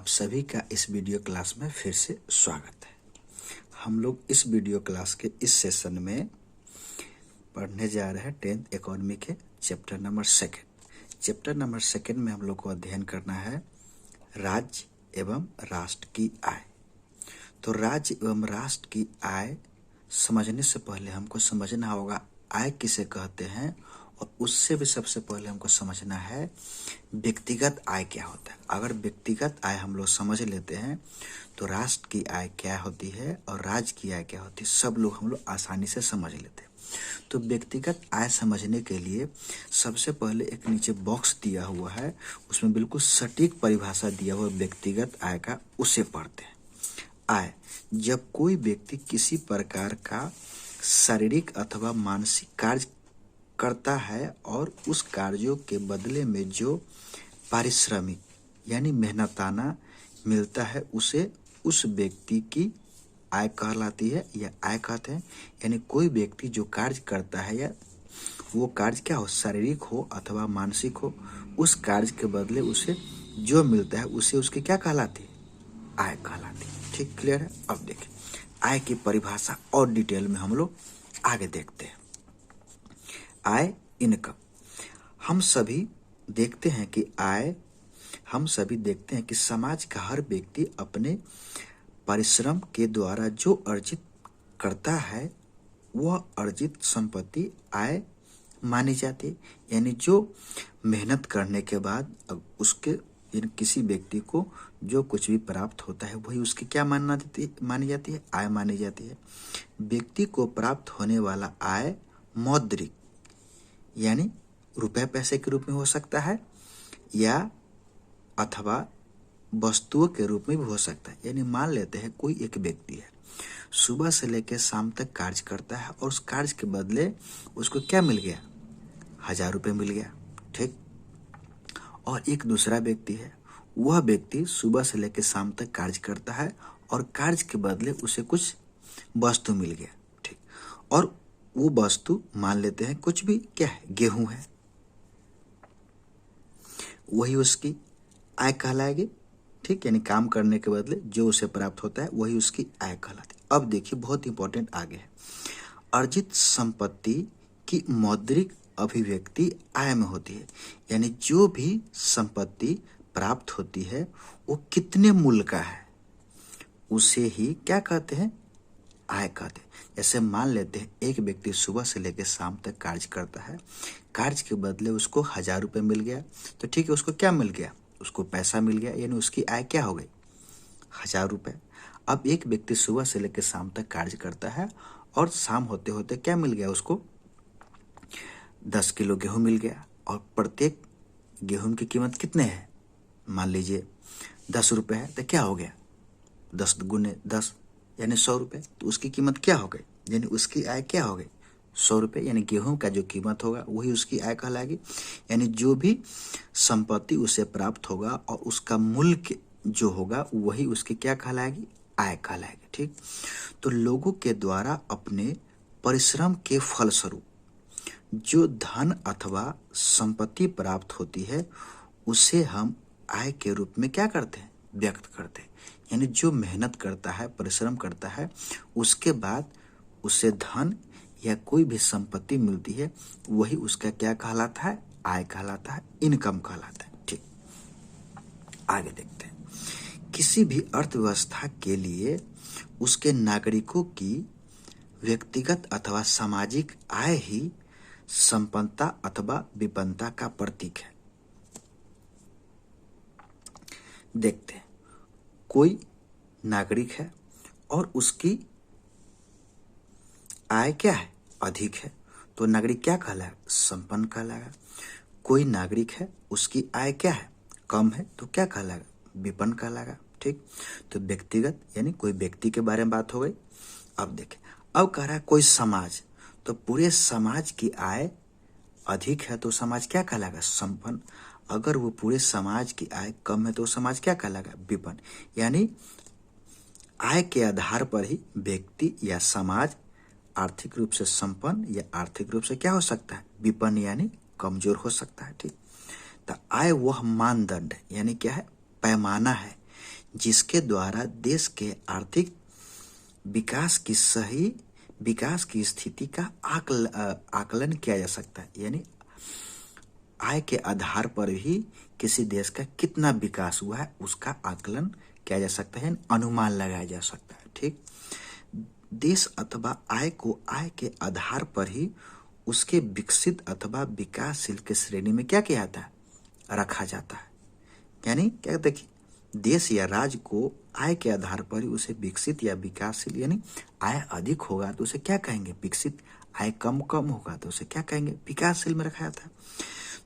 आप सभी का इस वीडियो क्लास में फिर से स्वागत है। हम लोग इस वीडियो क्लास के इस सेशन में पढ़ने जा रहे हैं 10th इकोनॉमी के चैप्टर नंबर 2 में हम लोग को अध्ययन करना है राज्य एवं राष्ट्र की आय। तो राज्य एवं राष्ट्र की आय समझने से पहले हमको समझना होगा आय किसे कहते हैं, और उससे भी सबसे पहले हमको समझना है व्यक्तिगत आय क्या होता है। अगर व्यक्तिगत आय हम लोग समझ लेते हैं तो राष्ट्र की आय क्या होती है और राज्य की आय क्या होती है, सब लोग हम लोग आसानी से समझ लेते हैं। तो व्यक्तिगत आय समझने के लिए सबसे पहले एक नीचे बॉक्स दिया हुआ है, उसमें बिल्कुल सटीक परिभाषा दिया हुआ व्यक्तिगत आय का, उसे पढ़ते हैं। आय, जब कोई व्यक्ति किसी प्रकार का शारीरिक अथवा मानसिक कार्य करता है और उस कार्यों के बदले में जो पारिश्रमिक यानी मेहनताना मिलता है उसे उस व्यक्ति की आय कहलाती है या आय कहते हैं। यानी कोई व्यक्ति जो कार्य करता है या वो कार्य क्या हो, शारीरिक हो अथवा मानसिक हो, उस कार्य के बदले उसे जो मिलता है उसे उसकी क्या कहलाती है, आय कहलाती है। ठीक, क्लियर है। अब देखिए आय की परिभाषा और डिटेल में हम लोग आगे देखते हैं। आय, इनकम। हम सभी देखते हैं कि समाज का हर व्यक्ति अपने परिश्रम के द्वारा जो अर्जित करता है वह अर्जित संपत्ति आय मानी जाती है। यानी जो मेहनत करने के बाद उसके किसी व्यक्ति को जो कुछ भी प्राप्त होता है वही उसकी क्या मानी जाती है, आय मानी जाती है। व्यक्ति को प्राप्त होने वाला आय मौद्रिक यानी रुपए पैसे के रूप में हो सकता है या अथवा वस्तुओं के रूप में भी हो सकता है। यानी मान लेते हैं कोई एक व्यक्ति है, सुबह से लेकर शाम तक कार्य करता है और उस कार्य के बदले उसको क्या मिल गया, 1000 रुपये मिल गया। ठीक। और एक दूसरा व्यक्ति है, वह व्यक्ति सुबह से लेकर शाम तक कार्य करता है और कार्य के बदले उसे कुछ वस्तु मिल गया। ठीक। और वो वस्तु मान लेते हैं कुछ भी क्या है, गेहूं है, वही उसकी आय कहलाएगी। ठीक, यानी काम करने के बदले जो उसे प्राप्त होता है वही उसकी आय कहलाती है। अब देखिए बहुत इंपॉर्टेंट आगे है, अर्जित संपत्ति की मौद्रिक अभिव्यक्ति आय में होती है। यानी जो भी संपत्ति प्राप्त होती है वो कितने मूल्य का है उसे ही क्या कहते हैं, आय कहते हैं। जैसे मान लेते हैं एक व्यक्ति सुबह से लेकर शाम तक कार्य करता है, कार्य के बदले उसको 1000 रुपये मिल गया, तो ठीक है, उसको क्या मिल गया, उसको पैसा मिल गया, यानी उसकी आय क्या हो गई, 1000 रुपये। अब एक व्यक्ति सुबह से लेकर शाम तक कार्य करता है और शाम होते होते क्या मिल गया, उसको 10 किलो गेहूं मिल गया, और प्रत्येक गेहूं की कीमत कितने है, मान लीजिए 10 रुपये है, तो क्या हो गया 10 गुने 10 यानी 100 रुपये, तो उसकी कीमत क्या हो गई, यानी उसकी आय क्या हो गई 100 रुपये। यानी गेहूं का जो कीमत होगा वही उसकी आय कहलाएगी। यानी जो भी संपत्ति उसे प्राप्त होगा और उसका मूल्य जो होगा वही उसकी क्या कहलाएगी, आय कहलाएगी। ठीक। तो लोगों के द्वारा अपने परिश्रम के फलस्वरूप जो धन अथवा संपत्ति प्राप्त होती है उसे हम आय के रूप में क्या करते हैं, व्यक्त करते हैं। यानी जो मेहनत करता है, परिश्रम करता है, उसके बाद उसे धन या कोई भी संपत्ति मिलती है वही उसका क्या कहलाता है, आय कहलाता है, इनकम कहलाता है। ठीक, आगे देखते हैं। किसी भी अर्थव्यवस्था के लिए उसके नागरिकों की व्यक्तिगत अथवा सामाजिक आय ही संपन्नता अथवा विपन्नता का प्रतीक है। देखते हैं, कोई नागरिक है और उसकी आय क्या है, अधिक है, तो नागरिक क्या कहलाएगा, संपन्न कहलाएगा। कोई नागरिक है उसकी आय क्या है, कम है, तो क्या कहलाएगा, विपन्न कहलाएगा। ठीक। तो व्यक्तिगत यानी कोई व्यक्ति के बारे में बात हो गई। अब देखें, अब कह रहा है कोई समाज, तो पूरे समाज की आय अधिक है तो समाज क्या कहलाएगा, संपन्न। अगर वो पूरे समाज की आय कम है तो समाज क्या कहलाएगा, विपन्न। यानी आय के आधार पर ही व्यक्ति या समाज आर्थिक रूप से संपन्न या आर्थिक रूप से क्या हो सकता है, विपन्न यानी कमजोर हो सकता है। ठीक। तो आय वह मानदंड यानी क्या है, पैमाना है जिसके द्वारा देश के आर्थिक विकास की स्थिति का आकलन किया जा सकता है। यानी आय के आधार पर ही किसी देश का कितना विकास हुआ है उसका आकलन किया जा सकता है, अनुमान लगाया जा सकता है। ठीक, देश अथवा आय को आय के आधार पर ही उसके विकसित अथवा विकासशील के श्रेणी में क्या किया जाता है, रखा जाता है। यानी क्या, देखिए, देश या राज्य को आय के आधार पर ही उसे विकसित या विकासशील, यानी आय अधिक होगा तो उसे क्या कहेंगे, विकसित। आय कम होगा तो उसे क्या कहेंगे, विकासशील में रखा जाता है।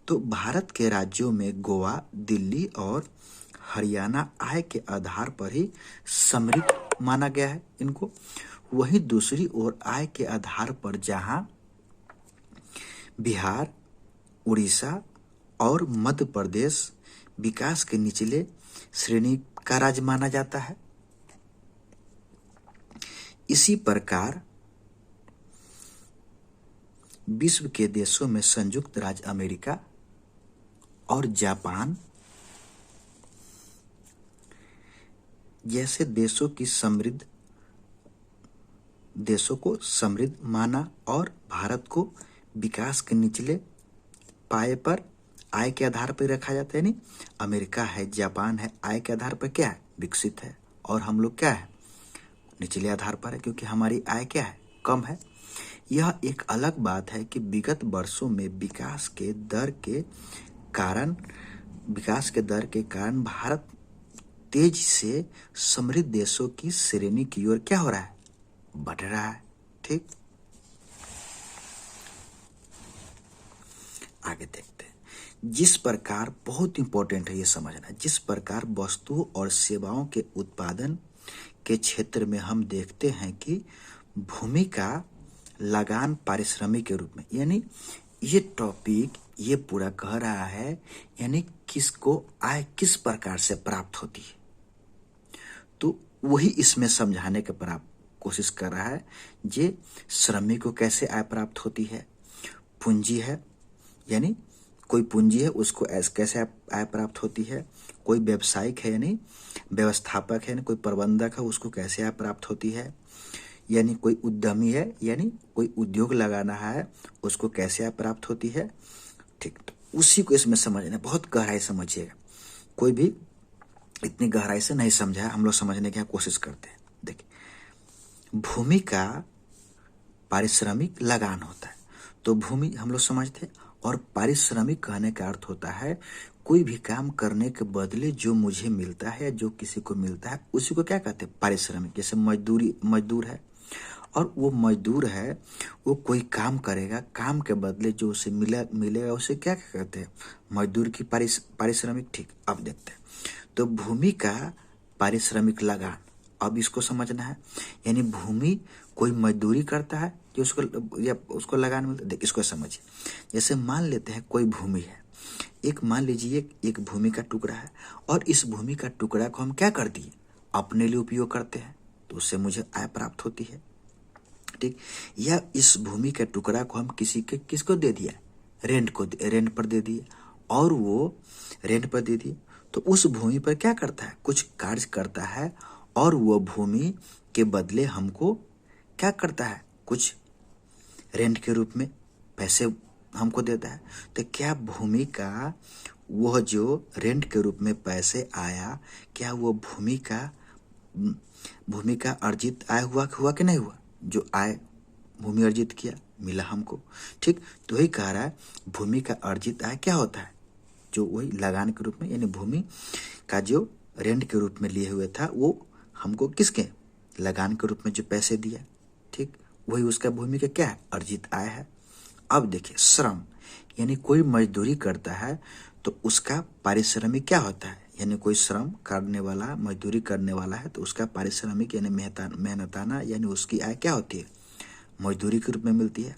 तो भारत के राज्यों में गोवा, दिल्ली और हरियाणा आय के आधार पर ही समृद्ध माना गया है इनको। वहीं दूसरी ओर आय के आधार पर जहां बिहार, उड़ीसा और मध्य प्रदेश विकास के निचले श्रेणी का राज्य माना जाता है। इसी प्रकार विश्व के देशों में संयुक्त राज्य अमेरिका और जापान जैसे देशों को समृद्ध माना और भारत को विकास के निचले पाए पर आय के आधार पर रखा जाता है। नहीं, अमेरिका है, जापान है, आय के आधार पर क्या है, विकसित है, और हम लोग क्या है, निचले आधार पर है, क्योंकि हमारी आय क्या है, कम है। यह एक अलग बात है कि विगत वर्षों में विकास के दर के कारण भारत तेजी से समृद्ध देशों की श्रेणी की ओर क्या हो रहा है, बढ़ रहा है। ठीक, आगे देखते हैं। जिस प्रकार, बहुत इंपॉर्टेंट है ये समझना, जिस प्रकार वस्तुओं और सेवाओं के उत्पादन के क्षेत्र में हम देखते हैं कि भूमि का लगान पारिश्रमिक के रूप में, यानी ये टॉपिक ये पूरा कह रहा है, यानी किसको आय किस प्रकार से प्राप्त होती है, तो वही इसमें समझाने के कोशिश कर रहा है। जे श्रमिक को कैसे आय प्राप्त होती है, पूंजी है, यानी कोई पूंजी है उसको कैसे आय प्राप्त होती है, कोई व्यवसायिक है यानी व्यवस्थापक है, यानी कोई प्रबंधक है उसको कैसे आय प्राप्त होती है, यानी कोई उद्यमी है यानी कोई उद्योग लगाना है उसको कैसे आय प्राप्त होती है। ठीक, तो उसी को इसमें समझना, बहुत गहराई समझिएगा, कोई भी इतनी गहराई से नहीं समझा, हम लोग समझने की कोशिश करते हैं। देखिए, भूमि का पारिश्रमिक लगान होता है, तो भूमि हम लोग समझते हैं, और पारिश्रमिक कहने का अर्थ होता है कोई भी काम करने के बदले जो मुझे मिलता है या जो किसी को मिलता है उसी को क्या कहते हैं, पारिश्रमिक। जैसे मजदूर है और वो मजदूर है, वो कोई काम करेगा, काम के बदले जो उसे मिलेगा उसे क्या कहते हैं, मजदूर की पारिश्रमिक। ठीक, अब देखते हैं, तो भूमि का पारिश्रमिक लगान, अब इसको समझना है, यानी भूमि कोई मजदूरी करता है जो उसको लगान मिलता है। देख, इसको समझिए, जैसे मान लेते हैं कोई भूमि है, मान लीजिए एक भूमि का टुकड़ा है, और इस भूमि का टुकड़ा को हम क्या कर दिए, अपने लिए उपयोग करते हैं, तो उससे मुझे आय प्राप्त होती है। ठीक, या इस भूमि के टुकड़ा को हम किसको दे दिया, रेंट पर दे दिए, और वो रेंट पर दे दिए, तो उस भूमि पर क्या करता है, कुछ कार्य करता है, और वो भूमि के बदले हमको क्या करता है, कुछ रेंट के रूप में पैसे हमको देता है। तो क्या भूमि का वह जो रेंट के रूप में पैसे आया, क्या वो भूमि का अर्जित आय हुआ कि नहीं हुआ, जो आय भूमि अर्जित किया मिला हमको। ठीक, तो वही कह रहा है भूमि का अर्जित आय क्या होता है, जो वही लगान के रूप में, यानी भूमि का जो रेंट के रूप में लिए हुए था वो हमको किसके, लगान के रूप में जो पैसे दिया। ठीक, वही उसका भूमि का क्या है, अर्जित आय है। अब देखिए, श्रम, यानी कोई मजदूरी करता है तो उसका पारिश्रमिक क्या होता है, यानी कोई श्रम करने वाला, मजदूरी करने वाला है तो उसका पारिश्रमिक यानी मेहनताना, यानी उसकी आय क्या होती है, मजदूरी के रूप में मिलती है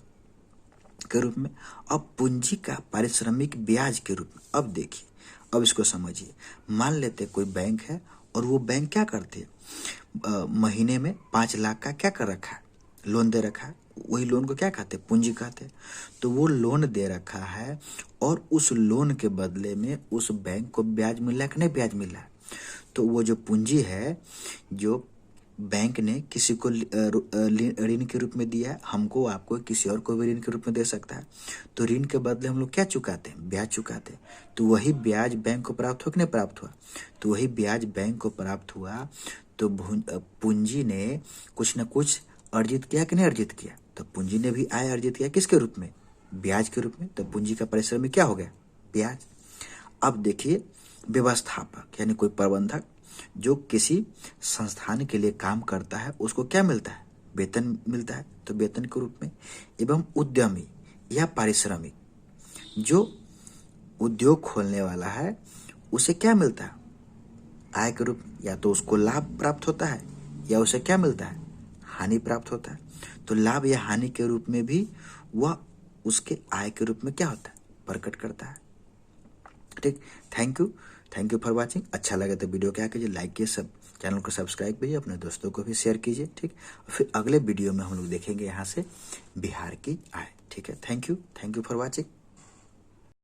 के रूप में। अब पूंजी का पारिश्रमिक ब्याज के रूप में। अब देखिए, अब इसको समझिए, मान लेते कोई बैंक है और वो बैंक क्या करते है, महीने में 5 लाख का क्या कर रखा है, लोन दे रखा है, वही लोन को क्या कहते हैं, पूंजी कहते हैं। तो वो लोन दे रखा है और उस लोन के बदले में उस बैंक को ब्याज मिल रहा है कि नहीं ब्याज मिल रहा है, तो वो जो पूंजी है जो बैंक ने किसी को ऋण के रूप में दिया है, हमको आपको किसी और को भी ऋण के रूप में दे सकता है। तो ऋण के बदले हम लोग क्या चुकाते हैं? ब्याज चुकाते हैं। तो वही ब्याज बैंक को प्राप्त हुआ कि नहीं प्राप्त हुआ? तो वही ब्याज बैंक को प्राप्त हुआ। तो पूंजी ने कुछ न कुछ अर्जित किया कि नहीं अर्जित किया? तो पूंजी ने भी आय अर्जित किया, किसके रूप में? ब्याज के रूप में। तो पूंजी का परिश्रम क्या हो गया? ब्याज। अब देखिए, व्यवस्थापक यानी कोई प्रबंधक जो किसी संस्थान के लिए काम करता है उसको क्या मिलता है? वेतन मिलता है, तो वेतन के रूप में। एवं उद्यमी या पारिश्रमिक जो उद्योग खोलने वाला है उसे क्या मिलता है? आय के रूप में। या तो उसको लाभ प्राप्त होता है या उसे क्या मिलता है? हानि प्राप्त होता है। तो लाभ या हानि के रूप में भी वह उसके आय के रूप में क्या होता है? प्रकट करता है। ठीक, थैंक यू फॉर वाचिंग। अच्छा लगे तो वीडियो क्या कीजिए, लाइक कीजिए, सब चैनल को सब्सक्राइब कीजिए, अपने दोस्तों को भी शेयर कीजिए। ठीक, फिर अगले वीडियो में हम लोग देखेंगे यहाँ से बिहार की आय। ठीक है, थैंक यू फॉर वाचिंग।